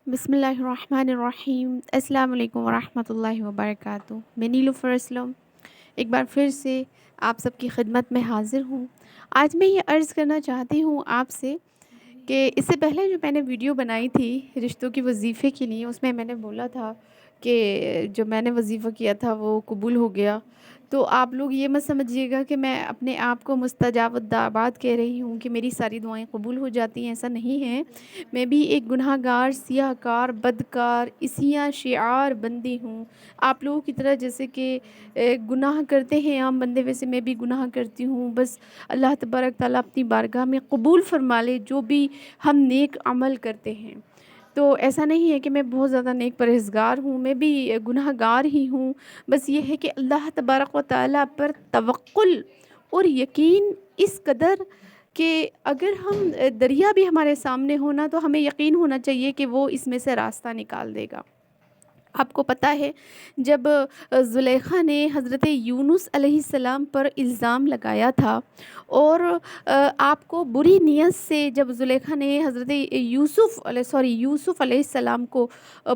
بسم اللہ الرحمن الرحیم۔ السلام علیکم ورحمۃ اللہ وبرکاتہ۔ میں نیلوفر اسلم ایک بار پھر سے آپ سب کی خدمت میں حاضر ہوں۔ آج میں یہ عرض کرنا چاہتی ہوں آپ سے کہ اس سے پہلے جو میں نے ویڈیو بنائی تھی رشتوں کے وظیفے کے لیے، اس میں نے بولا تھا کہ جو میں نے وظیفہ کیا تھا وہ قبول ہو گیا۔ تو آپ لوگ یہ مت سمجھیے گا کہ میں اپنے آپ کو مستجاب الدعوات کہہ رہی ہوں کہ میری ساری دعائیں قبول ہو جاتی ہیں، ایسا نہیں ہے۔ میں بھی ایک گناہ گار، سیاہ کار، بدکار، اسیاں شعار بندی ہوں۔ آپ لوگوں کی طرح جیسے کہ گناہ کرتے ہیں عام بندے، ویسے میں بھی گناہ کرتی ہوں۔ بس اللہ تبارک تعالیٰ اپنی بارگاہ میں قبول فرما لے جو بھی ہم نیک عمل کرتے ہیں۔ تو ایسا نہیں ہے کہ میں بہت زیادہ نیک پرہیزگار ہوں، میں بھی گناہ گار ہی ہوں۔ بس یہ ہے کہ اللہ تبارک و تعالیٰ پر توکل اور یقین اس قدر کہ اگر ہم دریا بھی ہمارے سامنے ہونا تو ہمیں یقین ہونا چاہیے کہ وہ اس میں سے راستہ نکال دے گا۔ آپ کو پتہ ہے جب زلیخا نے حضرت یونس علیہ السلام پر الزام لگایا تھا اور آپ کو بری نیت سے جب زلیخا نے حضرت یوسف علیہ السلام کو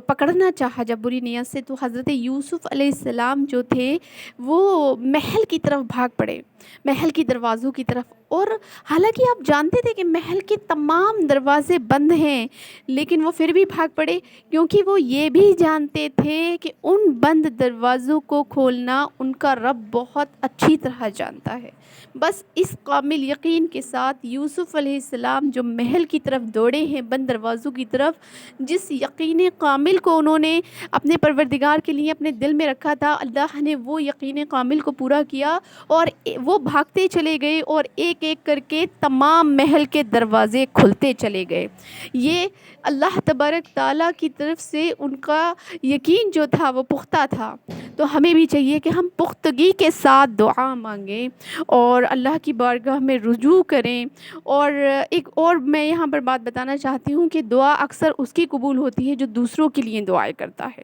پکڑنا چاہا جب بری نیت سے، تو حضرت یوسف علیہ السلام جو تھے وہ محل کی طرف بھاگ پڑے، محل کی دروازوں کی طرف۔ اور حالانکہ آپ جانتے تھے کہ محل کے تمام دروازے بند ہیں، لیکن وہ پھر بھی بھاگ پڑے، کیونکہ وہ یہ بھی جانتے تھے کہ ان بند دروازوں کو کھولنا ان کا رب بہت اچھی طرح جانتا ہے۔ بس اس کامل یقین کے ساتھ یوسف علیہ السلام جو محل کی طرف دوڑے ہیں، بند دروازوں کی طرف، جس یقین کامل کو انہوں نے اپنے پروردگار کے لیے اپنے دل میں رکھا تھا، اللہ نے وہ یقین کامل کو پورا کیا اور وہ بھاگتے چلے گئے اور ایک ایک کر کے تمام محل کے دروازے کھلتے چلے گئے۔ یہ اللہ تبارک تعالیٰ کی طرف سے ان کا یقین جو تھا وہ پختہ تھا۔ تو ہمیں بھی چاہیے کہ ہم پختگی کے ساتھ دعا مانگیں اور اللہ کی بارگاہ میں رجوع کریں۔ اور ایک اور میں یہاں پر بات بتانا چاہتی ہوں کہ دعا اکثر اس کی قبول ہوتی ہے جو دوسروں کے لیے دعائیں کرتا ہے۔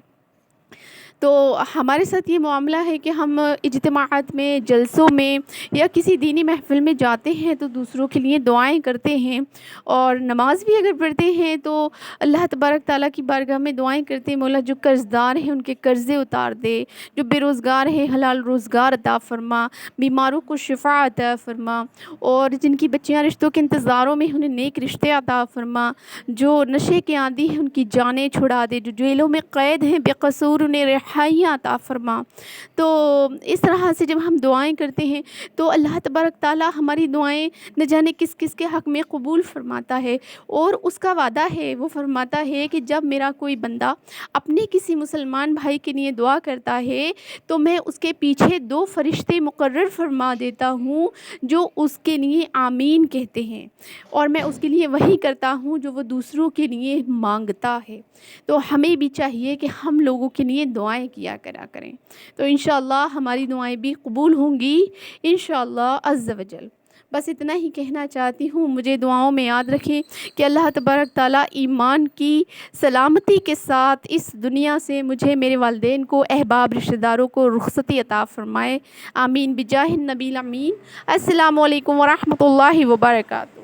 تو ہمارے ساتھ یہ معاملہ ہے کہ ہم اجتماعات میں، جلسوں میں یا کسی دینی محفل میں جاتے ہیں تو دوسروں کے لیے دعائیں کرتے ہیں، اور نماز بھی اگر پڑھتے ہیں تو اللہ تبارک تعالیٰ کی بارگاہ میں دعائیں کرتے ہیں، مولا جو قرض دار ہیں ان کے قرضے اتار دے، جو بے روزگار ہیں حلال روزگار عطا فرما، بیماروں کو شفا عطا فرما، اور جن کی بچیاں رشتوں کے انتظاروں میں انہیں نیک رشتے عطا فرما، جو نشے کے عادی ہیں ان کی جانیں چھڑا دے، جو جیلوں میں قید ہیں بے قصور انہیں رہائیاں عطا فرما۔ تو اس طرح سے جب ہم دعائیں کرتے ہیں تو اللہ تبارک تعالیٰ ہماری دعائیں نہ جانے کس کس کے حق میں قبول فرماتا ہے، اور اس کا وعدہ ہے، وہ فرماتا ہے کہ جب میرا کوئی بندہ اپنے کسی مسلمان بھائی کے لیے دعا کرتا ہے تو میں اس کے پیچھے 2 فرشتے مقرر فرما دیتا ہوں جو اس کے لیے آمین کہتے ہیں، اور میں اس کے لیے وہی کرتا ہوں جو وہ دوسروں کے لیے مانگتا ہے۔ تو ہمیں بھی چاہیے کہ ہم لوگوں کے لیے دعائیں کیا کریں، تو انشاءاللہ ہماری دعائیں بھی قبول ہوں گی انشاءاللہ عز و جل۔ بس اتنا ہی کہنا چاہتی ہوں، مجھے دعاؤں میں یاد رکھیں کہ اللہ تبارک تعالیٰ ایمان کی سلامتی کے ساتھ اس دنیا سے مجھے، میرے والدین کو، احباب رشتہ داروں کو رخصتی عطا فرمائے۔ آمین بجاہ النبی الامین۔ السلام علیکم ورحمۃ اللہ وبرکاتہ۔